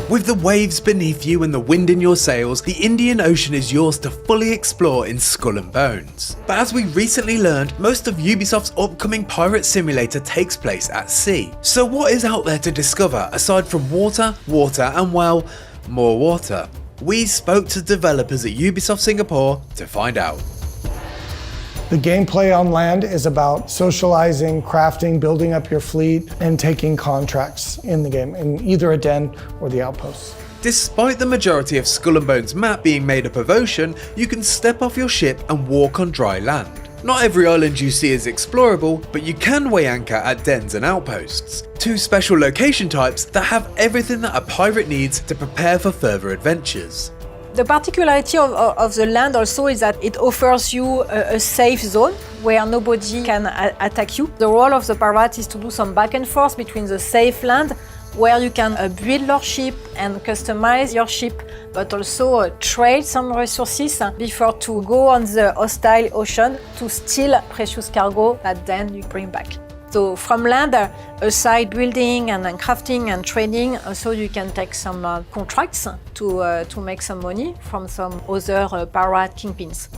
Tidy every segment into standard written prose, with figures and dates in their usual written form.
With the waves beneath you and the wind in your sails, the Indian Ocean is yours to fully explore in Skull and Bones. But as we recently learned, most of Ubisoft's upcoming pirate simulator takes place at sea. So what is out there to discover aside from water, and well, more water? We spoke to developers at Ubisoft Singapore to find out. The gameplay on land is about socializing, crafting, building up your fleet, and taking contracts in the game, in either a den or the outposts. Despite the majority of Skull and Bones map being made up of ocean, you can step off your ship and walk on dry land. Not every island you see is explorable, but you can weigh anchor at dens and outposts, two special location types that have everything that a pirate needs to prepare for further adventures. The particularity of the land also is that it offers you a safe zone where nobody can attack you. The role of the pirate is to do some back and forth between the safe land, where you can build your ship and customize your ship, but also trade some resources before to go on the hostile ocean to steal precious cargo that then you bring back. So from land, aside building and crafting and trading, also you can take some contracts to make some money from some other pirate kingpins.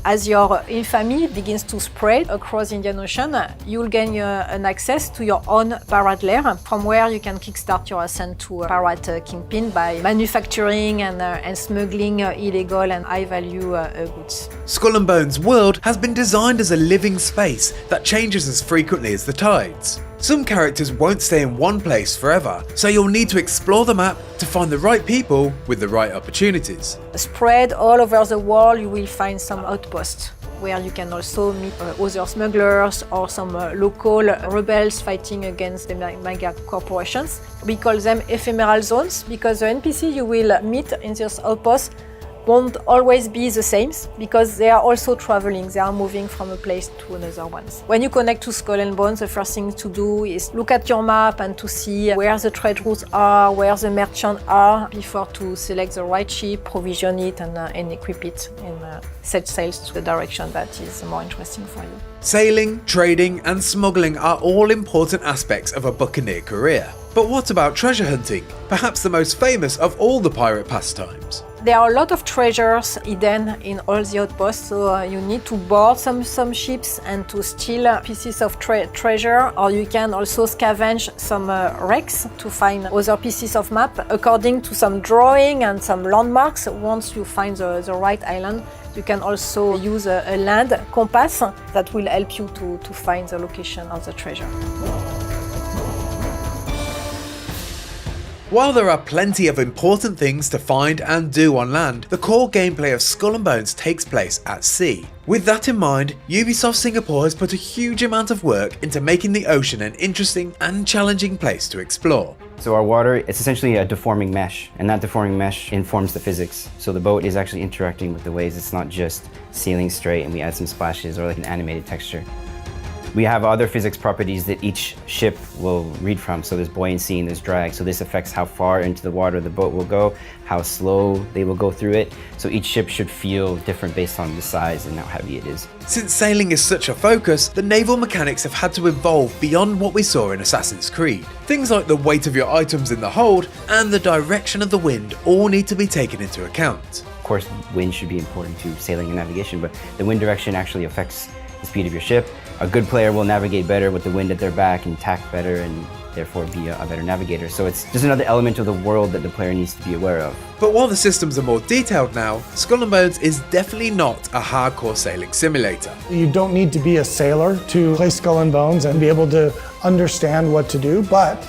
As your infamy begins to spread across the Indian Ocean, you'll gain an access to your own pirate lair, from where you can kickstart your ascent to a pirate kingpin by manufacturing and smuggling illegal and high-value goods. Skull and Bones' world has been designed as a living space that changes as frequently as the tides. Some characters won't stay in one place forever, so you'll need to explore the map to find the right people with the right opportunities. Spread all over the world, you will find some outposts where you can also meet other smugglers or some local rebels fighting against the mega corporations. We call them ephemeral zones because the NPC you will meet in this outpost won't always be the same, because they are also traveling, they are moving from a place to another one. When you connect to Skull and Bones, the first thing to do is look at your map and to see where the trade routes are, where the merchants are, before to select the right ship, provision it and equip it, and set sails to the direction that is more interesting for you. Sailing, trading and smuggling are all important aspects of a buccaneer career. But what about treasure hunting? Perhaps the most famous of all the pirate pastimes. There are a lot of treasures hidden in all the outposts, so you need to board some ships and to steal pieces of treasure, or you can also scavenge some wrecks to find other pieces of map. According to some drawing and some landmarks, once you find the right island, you can also use a land compass that will help you to find the location of the treasure. While there are plenty of important things to find and do on land, the core gameplay of Skull and Bones takes place at sea. With that in mind, Ubisoft Singapore has put a huge amount of work into making the ocean an interesting and challenging place to explore. So our water, it's essentially a deforming mesh, and that deforming mesh informs the physics. So the boat is actually interacting with the waves. It's not just sailing straight and we add some splashes or like an animated texture. We have other physics properties that each ship will read from. So there's buoyancy and there's drag. So this affects how far into the water the boat will go, how slow they will go through it. So each ship should feel different based on the size and how heavy it is. Since sailing is such a focus, the naval mechanics have had to evolve beyond what we saw in Assassin's Creed. Things like the weight of your items in the hold and the direction of the wind all need to be taken into account. Of course, wind should be important to sailing and navigation, but the wind direction actually affects the speed of your ship. A good player will navigate better with the wind at their back and tack better and therefore be a better navigator. So it's just another element of the world that the player needs to be aware of. But while the systems are more detailed now, Skull and Bones is definitely not a hardcore sailing simulator. You don't need to be a sailor to play Skull and Bones and be able to understand what to do, but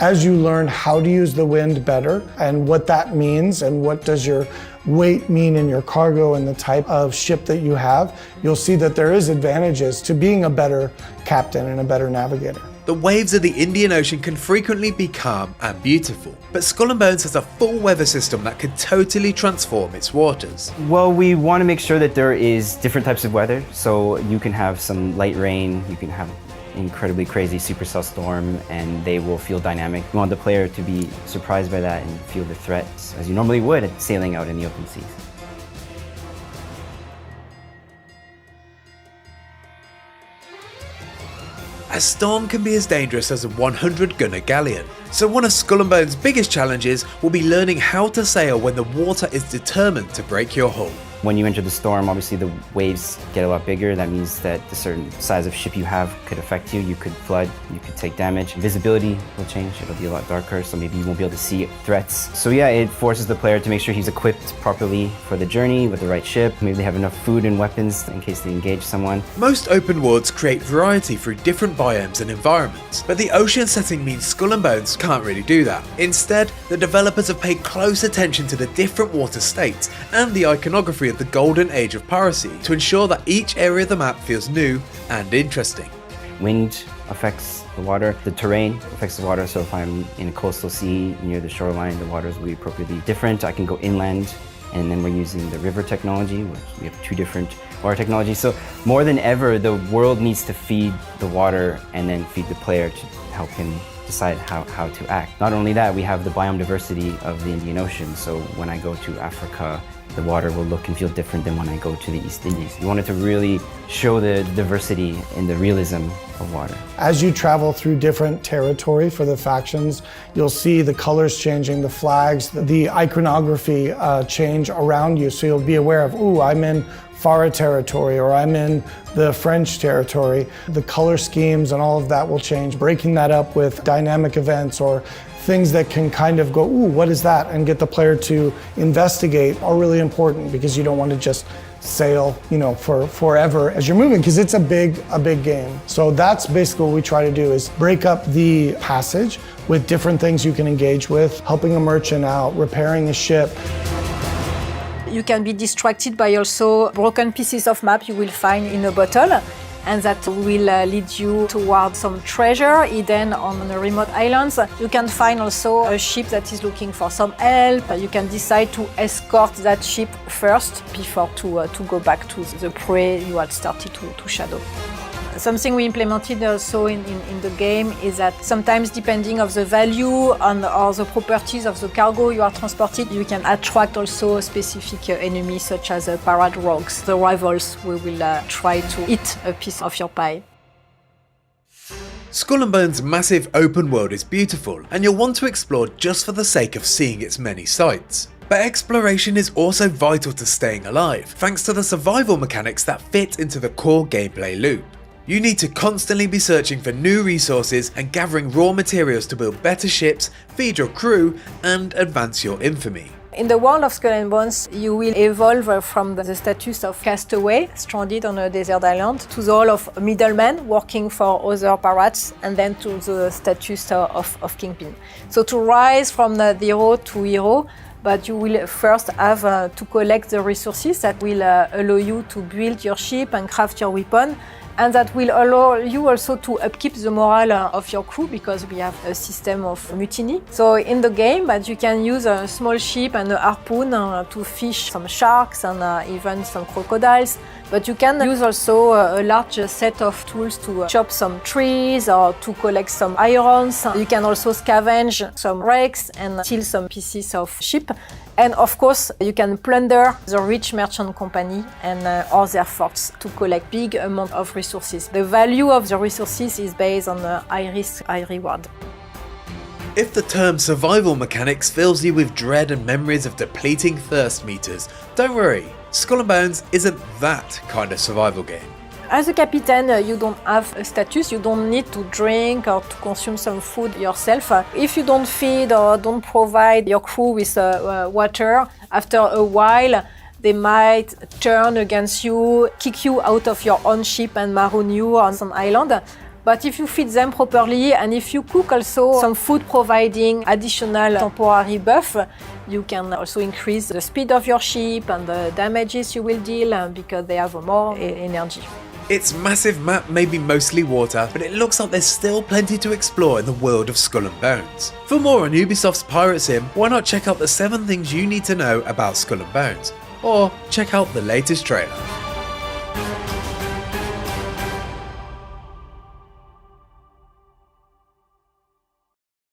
as you learn how to use the wind better and what that means and what does your weight mean in your cargo and the type of ship that you have, you'll see that there is advantages to being a better captain and a better navigator. The waves of the Indian Ocean can frequently be calm and beautiful, but Skull and Bones has a full weather system that could totally transform its waters. Well, we want to make sure that there is different types of weather. So you can have some light rain, you can have incredibly crazy supercell storm, and they will feel dynamic. We want the player to be surprised by that and feel the threats as you normally would at sailing out in the open seas. a storm can be as dangerous as a 100-gunner galleon. So one of Skull and Bones' biggest challenges will be learning how to sail when the water is determined to break your hull. When you enter the storm, obviously the waves get a lot bigger. That means that the certain size of ship you have could affect you. You could flood, you could take damage. Visibility will change, it'll be a lot darker, so maybe you won't be able to see threats. So yeah, it forces the player to make sure he's equipped properly for the journey with the right ship. Maybe they have enough food and weapons in case they engage someone. Most open worlds create variety through different biomes and environments, but the ocean setting means Skull and Bones can't really do that. Instead, the developers have paid close attention to the different water states and the iconography of the golden age of piracy to ensure that each area of the map feels new and interesting. Wind affects the water, the terrain affects the water, so if I'm in a coastal sea near the shoreline, the waters will be appropriately different. I can go inland, and then we're using the river technology, which we have 2 different water technologies. So more than ever, the world needs to feed the water and then feed the player to help him decide how to act. Not only that, we have the biome diversity of the Indian Ocean, so when I go to Africa, the water will look and feel different than when I go to the East Indies. You wanted to really show the diversity and the realism of water. As you travel through different territory for the factions, you'll see the colors changing, the flags, the iconography change around you. So you'll be aware of, ooh, I'm in Farah territory, or I'm in the French territory. The color schemes and all of that will change, breaking that up with dynamic events or things that can kind of go, ooh, what is that? And get the player to investigate are really important, because you don't want to just sail, for forever as you're moving, because it's a big game. So that's basically what we try to do, is break up the passage with different things you can engage with, helping a merchant out, repairing a ship. You can be distracted by also broken pieces of map you will find in a bottle, and that will lead you towards some treasure hidden on the remote islands. You can find also a ship that is looking for some help. You can decide to escort that ship first before to go back to the prey you had started to shadow. Something we implemented also in the game is that sometimes, depending on the value or the properties of the cargo you are transporting, you can attract also specific enemies such as pirate rogues, the rivals who will try to eat a piece of your pie. Skull and Bones' massive open world is beautiful, and you'll want to explore just for the sake of seeing its many sights. But exploration is also vital to staying alive, thanks to the survival mechanics that fit into the core gameplay loop. You need to constantly be searching for new resources and gathering raw materials to build better ships, feed your crew, and advance your infamy. In the world of Skull and Bones, you will evolve from the status of castaway, stranded on a desert island, to the role of middleman, working for other pirates, and then to the status of kingpin. So to rise from the zero to hero, but you will first have to collect the resources that will allow you to build your ship and craft your weapon, and that will allow you also to upkeep the morale of your crew, because we have a system of mutiny. So in the game, you can use a small ship and a harpoon to fish some sharks and even some crocodiles. But you can use also a large set of tools to chop some trees or to collect some irons. You can also scavenge some wrecks and steal some pieces of ship. And of course, you can plunder the rich merchant company and all their forts to collect big amount of resources. The value of the resources is based on high risk, high reward. If the term survival mechanics fills you with dread and memories of depleting thirst meters, don't worry, Skull and Bones isn't that kind of survival game. As a captain, you don't have a status, you don't need to drink or to consume some food yourself. If you don't feed or don't provide your crew with water, after a while they might turn against you, kick you out of your own ship and maroon you on some island. But if you feed them properly, and if you cook also some food providing additional temporary buff, you can also increase the speed of your ship and the damages you will deal because they have more energy. Its massive map may be mostly water, but it looks like there's still plenty to explore in the world of Skull and Bones. For more on Ubisoft's Pirate Sim, why not check out the 7 things you need to know about Skull and Bones? Or check out the latest trailer.